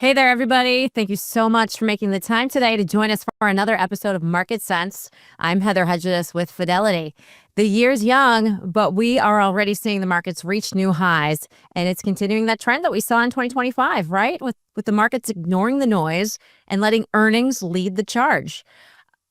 Hey there, everybody. Thank you so much for making the time today to join us for another episode of Market Sense. I'm Heather Hedges with Fidelity. The year's young, but we are already seeing the markets reach new highs, and it's continuing that trend that we saw in 2025, right? With the markets ignoring the noise and letting earnings lead the charge.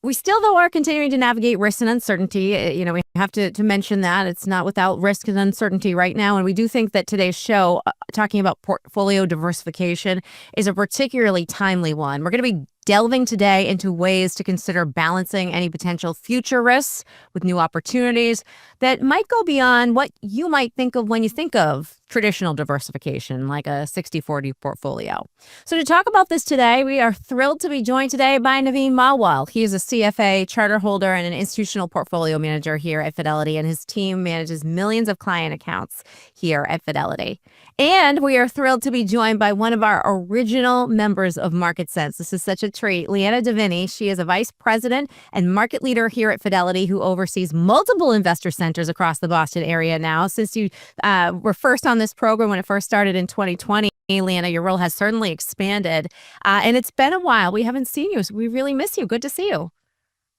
We still, though, are continuing to navigate risk and uncertainty. We have to mention that it's not without risk and uncertainty right now. And we do think that today's show, talking about portfolio diversification, is a particularly timely one. We're going to be delving today into ways to consider balancing any potential future risks with new opportunities that might go beyond what you might think of when you think of traditional diversification, like a 60-40 portfolio. So to talk about this today, we are thrilled to be joined today by Naveen Malwal. He is a CFA, charter holder, and an institutional portfolio manager here at Fidelity, and his team manages millions of client accounts here at Fidelity. And we are thrilled to be joined by one of our original members of Market Sense. This is such a treat. Leanna Davini. She is a vice president and market leader here at Fidelity who oversees multiple investor centers across the Boston area now. Since you were first on this program when it first started in 2020, Leanna, your role has certainly expanded. And it's been a while. We haven't seen you, so we really miss you. Good to see you.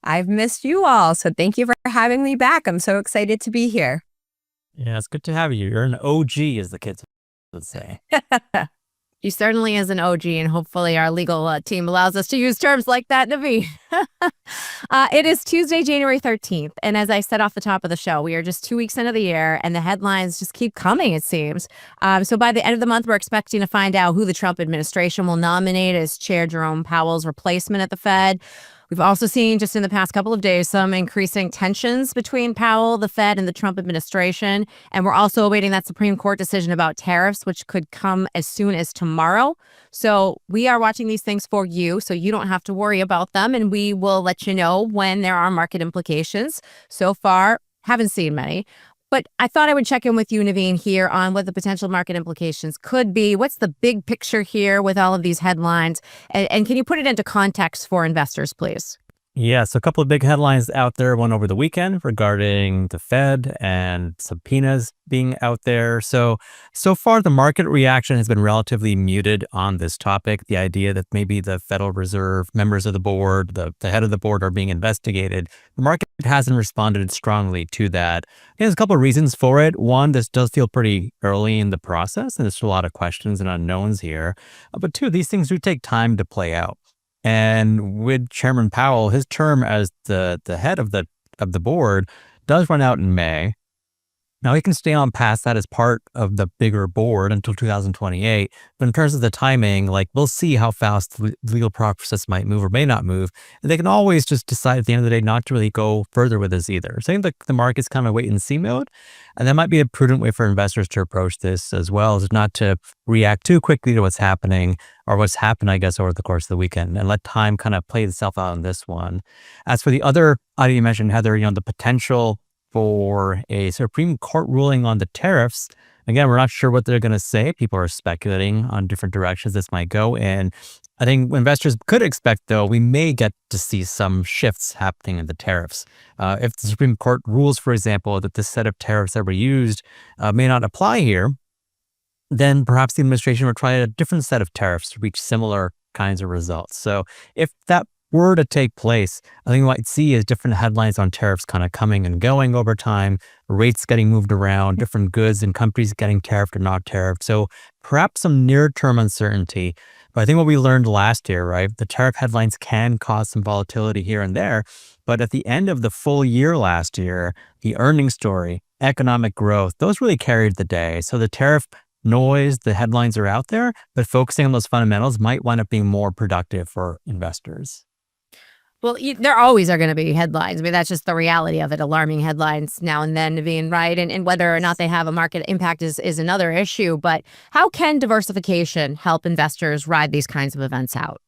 I've missed you all, so thank you for having me back. I'm so excited to be here. Yeah, it's good to have you. You're an OG, as the kids would say. He certainly is an OG, and hopefully our legal team allows us to use terms like that, Naveen. It is Tuesday, January 13th, and as I said off the top of the show, we are just 2 weeks into the year, and the headlines just keep coming, it seems. So by the end of the month, we're expecting to find out who the Trump administration will nominate as Chair Jerome Powell's replacement at the Fed. We've also seen just in the past couple of days some increasing tensions between Powell, the Fed, and the Trump administration. And we're also awaiting that Supreme Court decision about tariffs, which could come as soon as tomorrow. So we are watching these things for you, so you don't have to worry about them. And we will let you know when there are market implications. So far, haven't seen many. But I thought I would check in with you, Naveen, here on what the potential market implications could be. What's the big picture here with all of these headlines? And can you put it into context for investors, please? Yeah, so a couple of big headlines out there, one over the weekend regarding the Fed and subpoenas being out there. So far, the market reaction has been relatively muted on this topic. The idea that maybe the Federal Reserve, members of the board, the head of the board are being investigated. The market hasn't responded strongly to that. And there's a couple of reasons for it. One, this does feel pretty early in the process, and there's a lot of questions and unknowns here. But two, these things do take time to play out. And with Chairman Powell, his term as the head of the board does run out in May. Now, he can stay on past that as part of the bigger board until 2028. But in terms of the timing, we'll see how fast the legal process might move or may not move. And they can always just decide at the end of the day not to really go further with this either. So I think the market's kind of wait and see mode. And that might be a prudent way for investors to approach this as well, is not to react too quickly to what's happening or what's happened, I guess, over the course of the weekend, and let time kind of play itself out on this one. As for the other item you mentioned, Heather, the potential for a Supreme Court ruling on the tariffs. Again, we're not sure what they're going to say. People are speculating on different directions this might go in. I think investors could expect, though, we may get to see some shifts happening in the tariffs. If the Supreme Court rules, for example, that this set of tariffs that were used may not apply here, then perhaps the administration will try a different set of tariffs to reach similar kinds of results. So if that were to take place, I think what I'd see is different headlines on tariffs kind of coming and going over time, rates getting moved around, different goods and countries getting tariffed or not tariffed. So perhaps some near-term uncertainty. But I think what we learned last year, right, the tariff headlines can cause some volatility here and there. But at the end of the full year last year, the earnings story, economic growth, those really carried the day. So the tariff noise, the headlines are out there, but focusing on those fundamentals might wind up being more productive for investors. Well, there always are going to be headlines. I mean, that's just the reality of it. Alarming headlines now and then, Naveen, right? And whether or not they have a market impact is another issue. But how can diversification help investors ride these kinds of events out?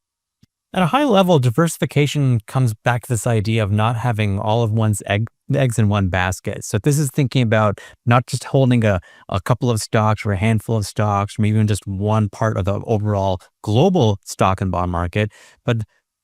At a high level, diversification comes back to this idea of not having all of one's eggs in one basket. So this is thinking about not just holding a couple of stocks or a handful of stocks, or maybe even just one part of the overall global stock and bond market, but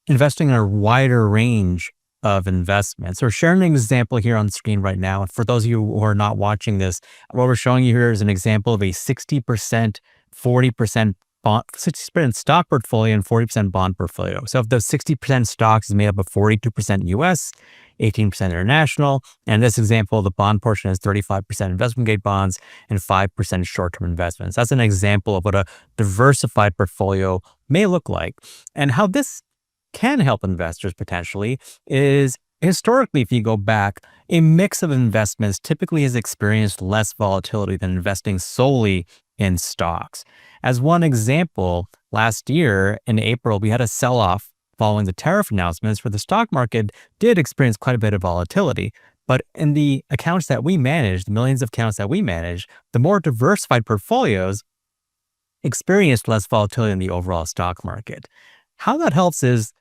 investing in a wider range of investments. So we're sharing an example here on the screen right now. And for those of you who are not watching this, what we're showing you here is an example of a 60%, 40% 60% stock portfolio and 40% bond portfolio. So if those 60% stocks is made up of 42% US, 18% international, and in this example, the bond portion is 35% investment grade bonds and 5% short-term investments. That's an example of what a diversified portfolio may look like. And how this can help investors potentially is historically, if you go back, a mix of investments typically has experienced less volatility than investing solely in stocks. As one example, last year in April, we had a sell-off following the tariff announcements where the stock market did experience quite a bit of volatility. But in the accounts that we manage, the millions of accounts that we manage, the more diversified portfolios experienced less volatility in the overall stock market. How that helps is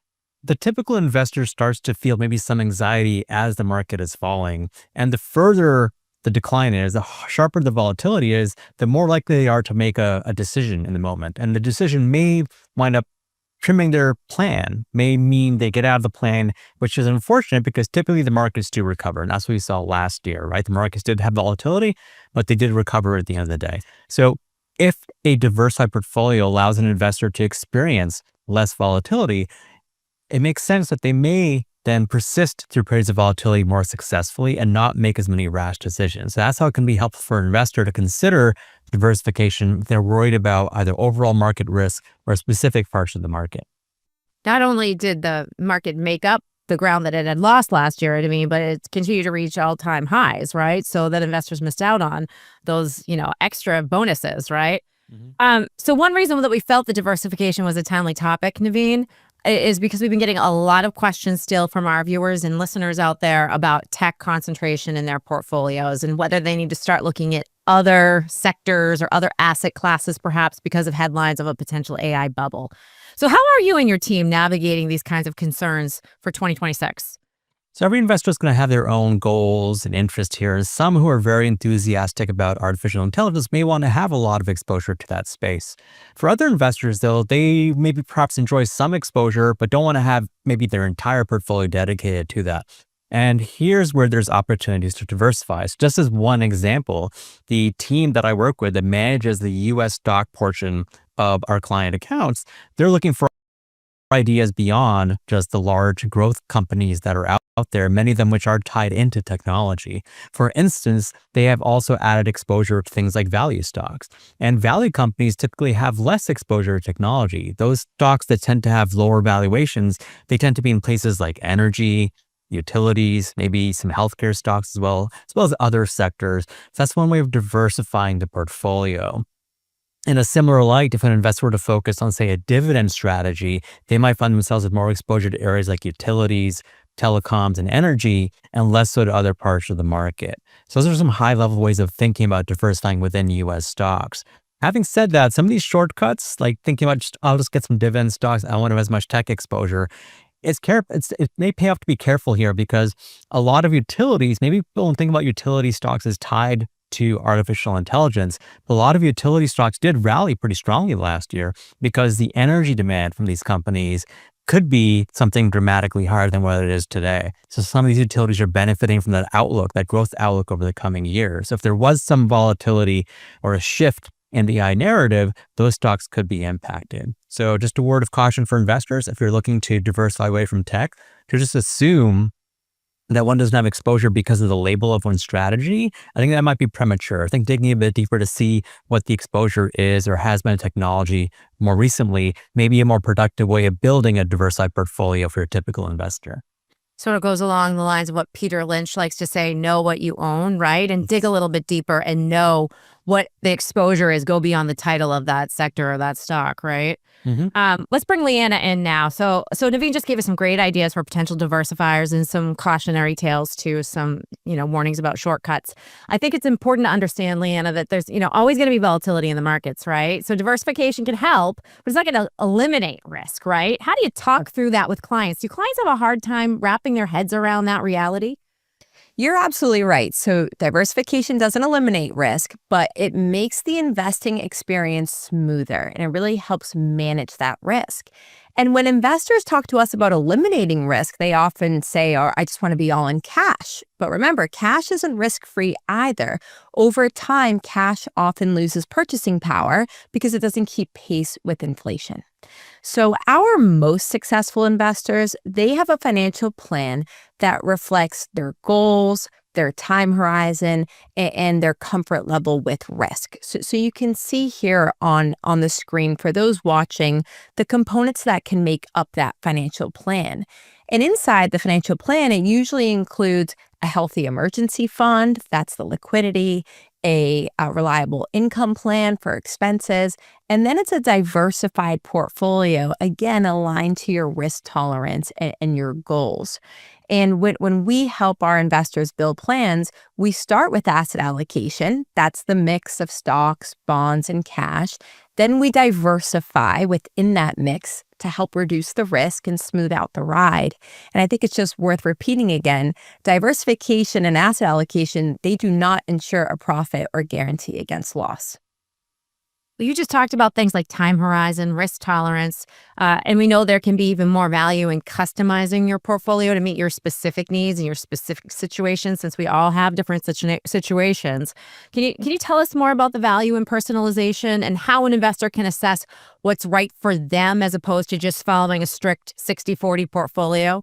the typical investor starts to feel maybe some anxiety as the market is falling. And the further the decline is, the sharper the volatility is, the more likely they are to make a decision in the moment. And the decision may wind up trimming their plan, may mean they get out of the plan, which is unfortunate because typically the markets do recover. And that's what we saw last year, right? The markets did have volatility, but they did recover at the end of the day. So if a diversified portfolio allows an investor to experience less volatility, it makes sense that they may then persist through periods of volatility more successfully and not make as many rash decisions. So that's how it can be helpful for an investor to consider diversification if they're worried about either overall market risk or specific parts of the market. Not only did the market make up the ground that it had lost last year, but it continued to reach all-time highs, right? So that investors missed out on those, extra bonuses, right? So one reason that we felt the diversification was a timely topic, Naveen, is because we've been getting a lot of questions still from our viewers and listeners out there about tech concentration in their portfolios and whether they need to start looking at other sectors or other asset classes, perhaps because of headlines of a potential AI bubble. So how are you and your team navigating these kinds of concerns for 2026? So every investor is going to have their own goals and interests here. And some who are very enthusiastic about artificial intelligence may want to have a lot of exposure to that space. For other investors, though, they maybe perhaps enjoy some exposure, but don't want to have maybe their entire portfolio dedicated to that. And here's where there's opportunities to diversify. So just as one example, the team that I work with that manages the US stock portion of our client accounts, they're looking for ideas beyond just the large growth companies that are out there, many of them which are tied into technology. For instance, they have also added exposure to things like value stocks. And value companies typically have less exposure to technology. Those stocks that tend to have lower valuations, they tend to be in places like energy, utilities, maybe some healthcare stocks as well as other sectors. So that's one way of diversifying the portfolio. In a similar light, if an investor were to focus on, say, a dividend strategy, they might find themselves with more exposure to areas like utilities, telecoms, and energy, and less so to other parts of the market. So those are some high-level ways of thinking about diversifying within U.S. stocks. Having said that, some of these shortcuts, like thinking about I'll just get some dividend stocks, I don't want to have as much tech exposure, it may pay off to be careful here because a lot of utilities, maybe people don't think about utility stocks as tied to artificial intelligence. But a lot of utility stocks did rally pretty strongly last year because the energy demand from these companies could be something dramatically higher than what it is today. So some of these utilities are benefiting from that outlook, that growth outlook over the coming years. So if there was some volatility or a shift in the AI narrative, those stocks could be impacted. So just a word of caution for investors, if you're looking to diversify away from tech, to just assume that one doesn't have exposure because of the label of one's strategy, I think that might be premature. I think digging a bit deeper to see what the exposure is or has been in technology more recently, may be a more productive way of building a diversified portfolio for a typical investor. Sort of goes along the lines of what Peter Lynch likes to say, know what you own, right? And dig a little bit deeper and know what the exposure is, go beyond the title of that sector or that stock, right? Let's bring Leanna in now. So Naveen just gave us some great ideas for potential diversifiers and some cautionary tales too, some, warnings about shortcuts. I think it's important to understand, Leanna, that there's, always going to be volatility in the markets, right? So diversification can help, but it's not going to eliminate risk, right? How do you talk through that with clients? Do clients have a hard time wrapping their heads around that reality? You're absolutely right. So diversification doesn't eliminate risk, but it makes the investing experience smoother and it really helps manage that risk. And when investors talk to us about eliminating risk, they often say, "Oh, I just want to be all in cash." But remember, cash isn't risk-free either. Over time, cash often loses purchasing power because it doesn't keep pace with inflation. So our most successful investors, they have a financial plan that reflects their goals, their time horizon, and their comfort level with risk. So you can see here on the screen for those watching the components that can make up that financial plan. And inside the financial plan, it usually includes a healthy emergency fund, that's the liquidity, a reliable income plan for expenses, and then it's a diversified portfolio, again, aligned to your risk tolerance and your goals. And when we help our investors build plans, we start with asset allocation. That's the mix of stocks, bonds, and cash. Then we diversify within that mix to help reduce the risk and smooth out the ride. And I think it's just worth repeating again, diversification and asset allocation, they do not ensure a profit or guarantee against loss. Well, you just talked about things like time horizon, risk tolerance, and we know there can be even more value in customizing your portfolio to meet your specific needs and your specific situations, since we all have different situations. Can you tell us more about the value in personalization and how an investor can assess what's right for them as opposed to just following a strict 60/40 portfolio?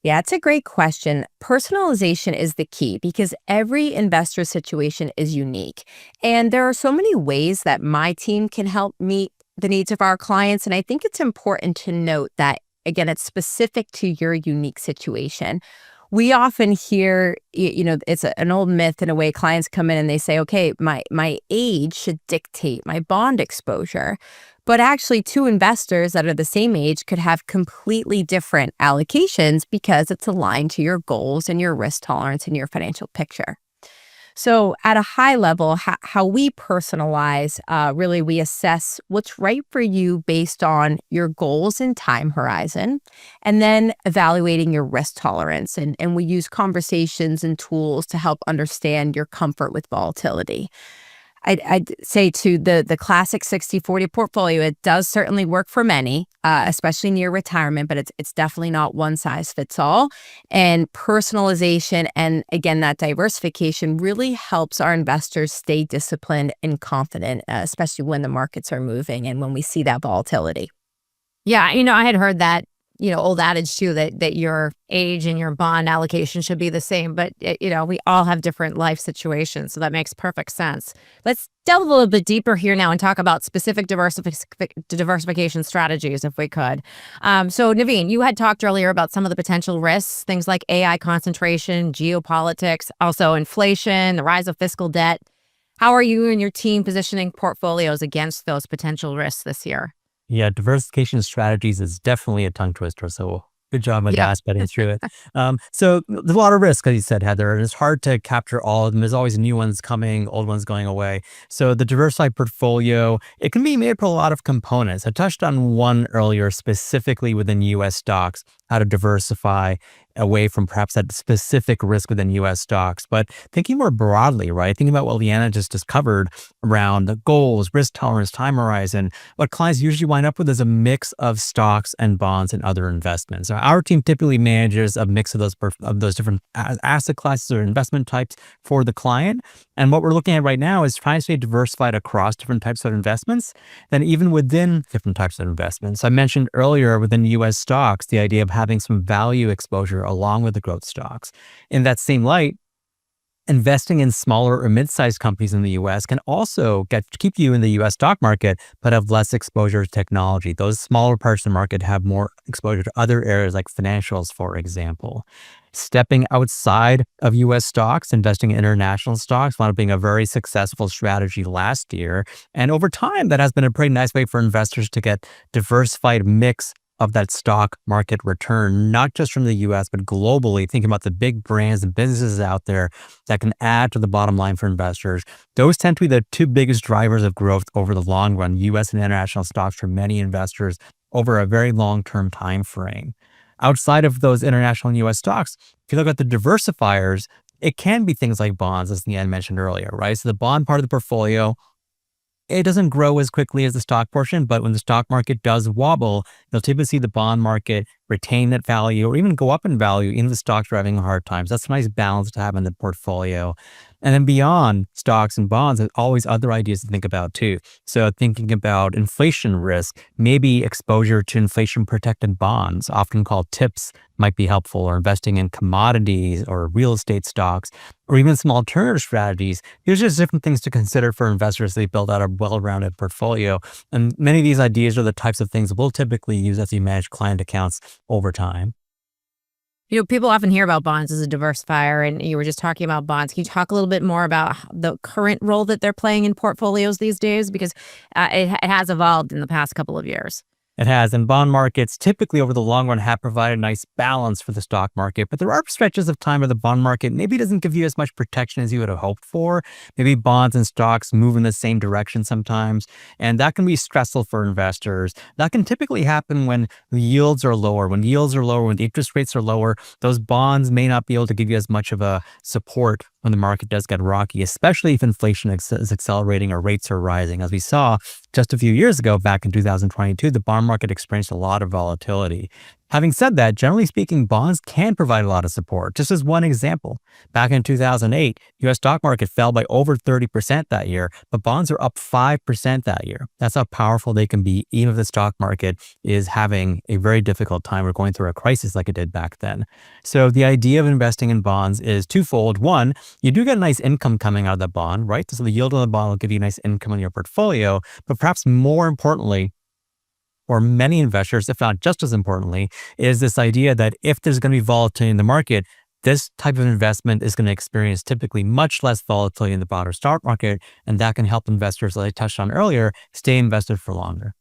Yeah, it's a great question. Personalization is the key because every investor situation is unique. And there are so many ways that my team can help meet the needs of our clients. And I think it's important to note that, again, it's specific to your unique situation. We often hear, it's an old myth in a way. Clients come in and they say, okay, my age should dictate my bond exposure. But actually, two investors that are the same age could have completely different allocations because it's aligned to your goals and your risk tolerance and your financial picture. So at a high level, how we personalize, really we assess what's right for you based on your goals and time horizon, and then evaluating your risk tolerance. And we use conversations and tools to help understand your comfort with volatility. I'd say to the classic 60/40 portfolio, it does certainly work for many, especially near retirement, but it's definitely not one size fits all. And personalization and, again, that diversification really helps our investors stay disciplined and confident, especially when the markets are moving and when we see that volatility. Yeah, I had heard that, old adage too, that your age and your bond allocation should be the same, but we all have different life situations, so that makes perfect sense. Let's delve a little bit deeper here now and talk about specific diversification strategies, if we could. So Naveen, you had talked earlier about some of the potential risks, things like AI concentration, geopolitics, also inflation, the rise of fiscal debt. How are you and your team positioning portfolios against those potential risks this year? Yeah, diversification strategies is definitely a tongue twister. So good job on Yeah. getting through it. So there's a lot of risk, as you said, Heather, and it's hard to capture all of them. There's always new ones coming, old ones going away. So the diversified portfolio, it can be made up of a lot of components. I touched on one earlier, specifically within U.S. stocks, how to diversify away from perhaps that specific risk within U.S. stocks. But thinking more broadly, right? Thinking about what Leanna just covered around the goals, risk tolerance, time horizon, what clients usually wind up with is a mix of stocks and bonds and other investments. So our team typically manages a mix of those different asset classes or investment types for the client. And what we're looking at right now is trying to stay diversified across different types of investments, then even within different types of investments. I mentioned earlier within U.S. stocks, the idea of having some value exposure along with the growth stocks. In that same light, investing in smaller or mid-sized companies in the U.S. can also keep you in the U.S. stock market, but have less exposure to technology. Those smaller parts of the market have more exposure to other areas like financials, for example. Stepping outside of U.S. stocks, investing in international stocks, wound up being a very successful strategy last year. And over time, that has been a pretty nice way for investors to get diversified mix of that stock market return, not just from the US, but globally, thinking about the big brands and businesses out there that can add to the bottom line for investors. Those tend to be the two biggest drivers of growth over the long run, US and international stocks for many investors over a very long-term time frame. Outside of those international and US stocks, if you look at the diversifiers, it can be things like bonds, as Leanne mentioned earlier, right? So the bond part of the portfolio, it doesn't grow as quickly as the stock portion, but when the stock market does wobble, you'll typically see the bond market retain that value or even go up in value in the stocks are having hard times. That's a nice balance to have in the portfolio. And then beyond stocks and bonds, there's always other ideas to think about too. So thinking about inflation risk, maybe exposure to inflation protected bonds, often called TIPS, might be helpful, or investing in commodities or real estate stocks, or even some alternative strategies. There's just different things to consider for investors as they build out a well-rounded portfolio. And many of these ideas are the types of things we'll typically use as we manage client accounts over time. People often hear about bonds as a diversifier, and you were just talking about bonds. Can you talk a little bit more about the current role that they're playing in portfolios these days? Because it has evolved in the past couple of years. It has, and bond markets typically over the long run have provided a nice balance for the stock market, but there are stretches of time where the bond market maybe doesn't give you as much protection as you would have hoped for. Maybe bonds and stocks move in the same direction sometimes, and that can be stressful for investors. That can typically happen when the yields are lower. When yields are lower, when the interest rates are lower, those bonds may not be able to give you as much of a support when the market does get rocky, especially if inflation is accelerating or rates are rising. As we saw just a few years ago, back in 2022, the bond market experienced a lot of volatility. Having said that, generally speaking, bonds can provide a lot of support. Just as one example, back in 2008, U.S. stock market fell by over 30% that year, but bonds are up 5% that year. That's how powerful they can be, even if the stock market is having a very difficult time or going through a crisis like it did back then. So the idea of investing in bonds is twofold. One, you do get a nice income coming out of the bond, right? So the yield on the bond will give you a nice income in your portfolio, but perhaps more importantly, for many investors, if not just as importantly, is this idea that if there's going to be volatility in the market, this type of investment is going to experience typically much less volatility in the broader stock market, and that can help investors, as I touched on earlier, stay invested for longer.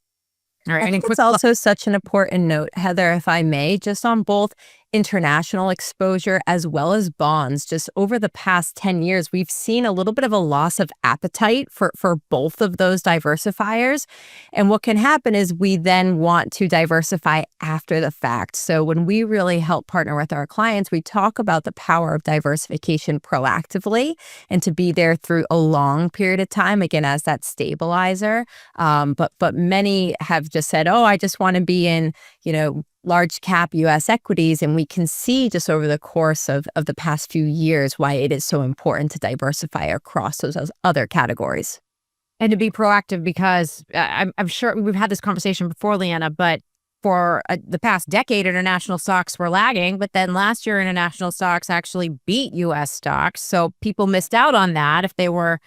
All right. I think it's also such an important note, Heather, if I may, just on both international exposure as well as bonds. Just over the past 10 years, we've seen a little bit of a loss of appetite for both of those diversifiers. And what can happen is we then want to diversify after the fact. So when we really help partner with our clients, we talk about the power of diversification proactively and to be there through a long period of time, again, as that stabilizer. But many have just said, oh, I just want to be in, large cap U.S. equities. And we can see just over the course of the past few years why it is so important to diversify across those other categories. And to be proactive, because I'm sure we've had this conversation before, Leanna, but for the past decade, international stocks were lagging. But then last year, international stocks actually beat U.S. stocks. So people missed out on that if they were,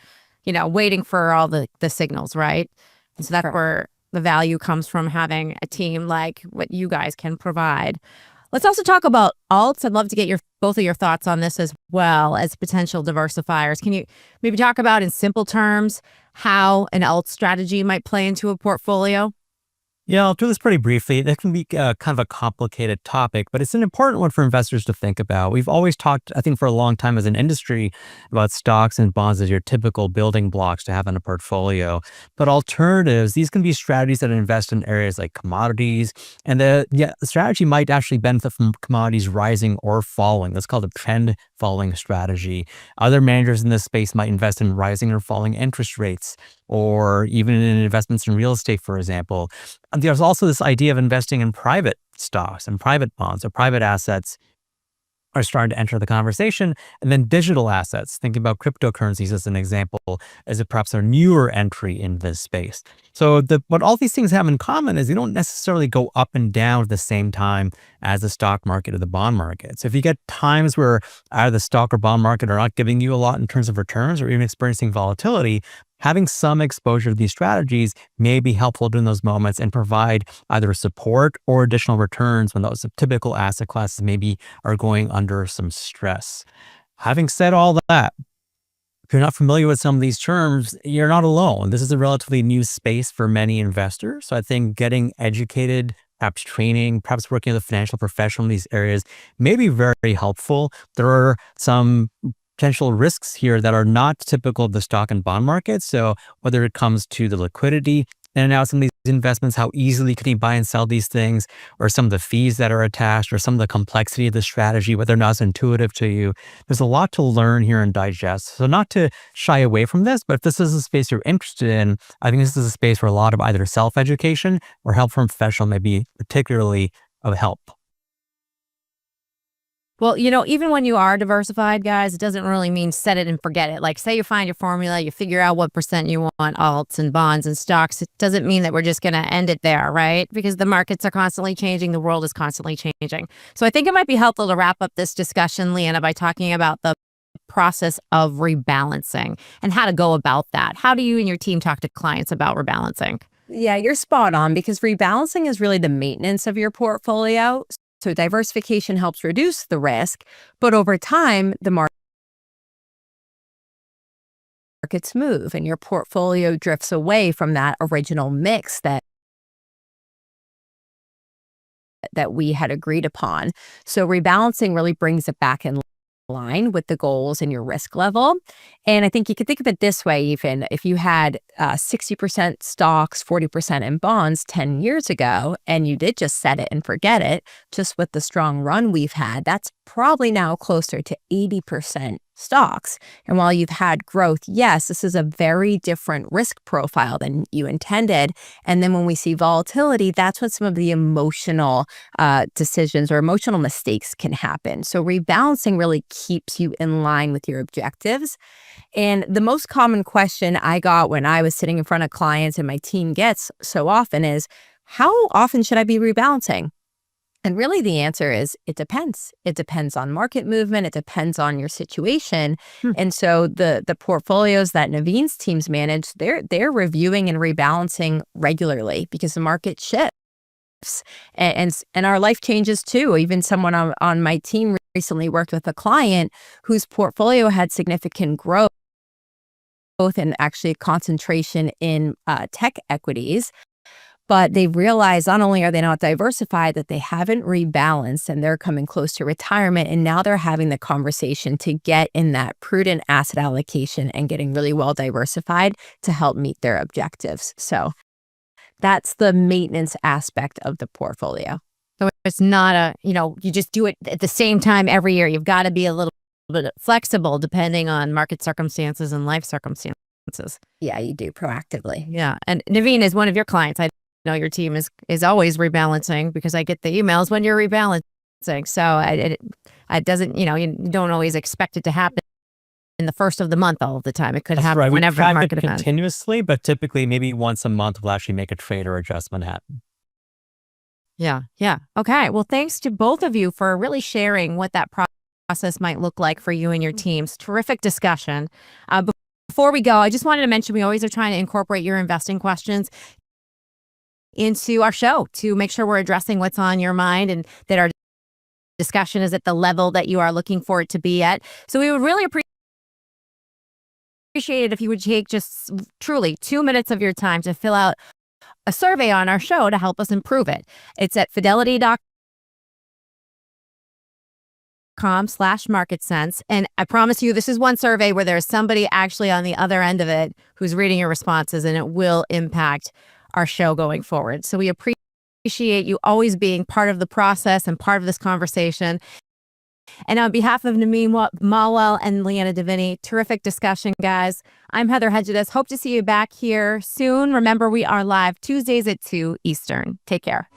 waiting for all the signals, right? And so that's where the value comes from having a team like what you guys can provide. Let's also talk about alts. I'd love to get both of your thoughts on this as well as potential diversifiers. Can you maybe talk about in simple terms how an alt strategy might play into a portfolio? Yeah, I'll do this pretty briefly. That can be kind of a complicated topic, but it's an important one for investors to think about. We've always talked, I think, for a long time as an industry about stocks and bonds as your typical building blocks to have in a portfolio. But alternatives, these can be strategies that invest in areas like commodities. And the strategy might actually benefit from commodities rising or falling. That's called a trend following strategy. Other managers in this space might invest in rising or falling interest rates, or even in investments in real estate, for example. And there's also this idea of investing in private stocks and private bonds or private assets are starting to enter the conversation. And then digital assets, thinking about cryptocurrencies as an example, as perhaps a newer entry in this space. So what all these things have in common is they don't necessarily go up and down at the same time as the stock market or the bond market. So if you get times where either the stock or bond market are not giving you a lot in terms of returns or even experiencing volatility, having some exposure to these strategies may be helpful during those moments and provide either support or additional returns when those typical asset classes maybe are going under some stress. Having said all that, if you're not familiar with some of these terms, you're not alone. This is a relatively new space for many investors. So I think getting educated, perhaps training, perhaps working with a financial professional in these areas may be very helpful. There are some potential risks here that are not typical of the stock and bond market. So whether it comes to the liquidity in and out of some of these investments, how easily can you buy and sell these things, or some of the fees that are attached, or some of the complexity of the strategy, whether or not it's intuitive to you. There's a lot to learn here and digest. So not to shy away from this, but if this is a space you're interested in, I think this is a space where a lot of either self-education or help from a professional may be particularly of help. Well, even when you are diversified, guys, it doesn't really mean set it and forget it. Like, say you find your formula, you figure out what percent you want alts and bonds and stocks. It doesn't mean that we're just going to end it there, right? Because the markets are constantly changing. The world is constantly changing. So I think it might be helpful to wrap up this discussion, Leanna, by talking about the process of rebalancing and how to go about that. How do you and your team talk to clients about rebalancing? Yeah, you're spot on, because rebalancing is really the maintenance of your portfolio. So diversification helps reduce the risk, but over time, the markets move and your portfolio drifts away from that original mix that we had agreed upon. So rebalancing really brings it back in line with the goals and your risk level. And I think you could think of it this way, even if you had 60% stocks, 40% in bonds 10 years ago, and you did just set it and forget it, just with the strong run we've had, that's probably now closer to 80% stocks. And while you've had growth, yes, this is a very different risk profile than you intended. And then when we see volatility, that's when some of the emotional decisions or emotional mistakes can happen. So rebalancing really keeps you in line with your objectives. And the most common question I got when I was sitting in front of clients, and my team gets so often, is how often should I be rebalancing? And really the answer is it depends. It depends on market movement. It depends on your situation. And so the portfolios that Naveen's teams manage, they're reviewing and rebalancing regularly because the market shifts and our life changes too. Even someone on my team recently worked with a client whose portfolio had significant growth and actually concentration in tech equities. But they realize not only are they not diversified, that they haven't rebalanced and they're coming close to retirement. And now they're having the conversation to get in that prudent asset allocation and getting really well diversified to help meet their objectives. So that's the maintenance aspect of the portfolio. So it's not you just do it at the same time every year. You've got to be a little bit flexible depending on market circumstances and life circumstances. Yeah, you do proactively. Yeah. And Naveen is one of your clients. I know your team is always rebalancing because I get the emails when you're rebalancing. So it doesn't, you don't always expect it to happen in the first of the month all of the time. It could happen right. whenever We the market track it event. continuously, but typically maybe once a month we'll actually make a trade or adjustment happen. Yeah. Yeah. Okay. Well, thanks to both of you for really sharing what that process might look like for you and your teams. Terrific discussion. Before we go, I just wanted to mention we always are trying to incorporate your investing questions into our show to make sure we're addressing what's on your mind and that our discussion is at the level that you are looking for it to be at. So we would really appreciate it if you would take just truly 2 minutes of your time to fill out a survey on our show to help us improve it. It's at fidelity.com/marketsense. And I promise you, this is one survey where there's somebody actually on the other end of it who's reading your responses, and it will impact our show going forward. So we appreciate you always being part of the process and part of this conversation. And on behalf of Naveen Malwell and Leanna Davini, terrific discussion, guys. I'm Heather Hedges. Hope to see you back here soon. Remember, we are live Tuesdays at 2 Eastern. Take care.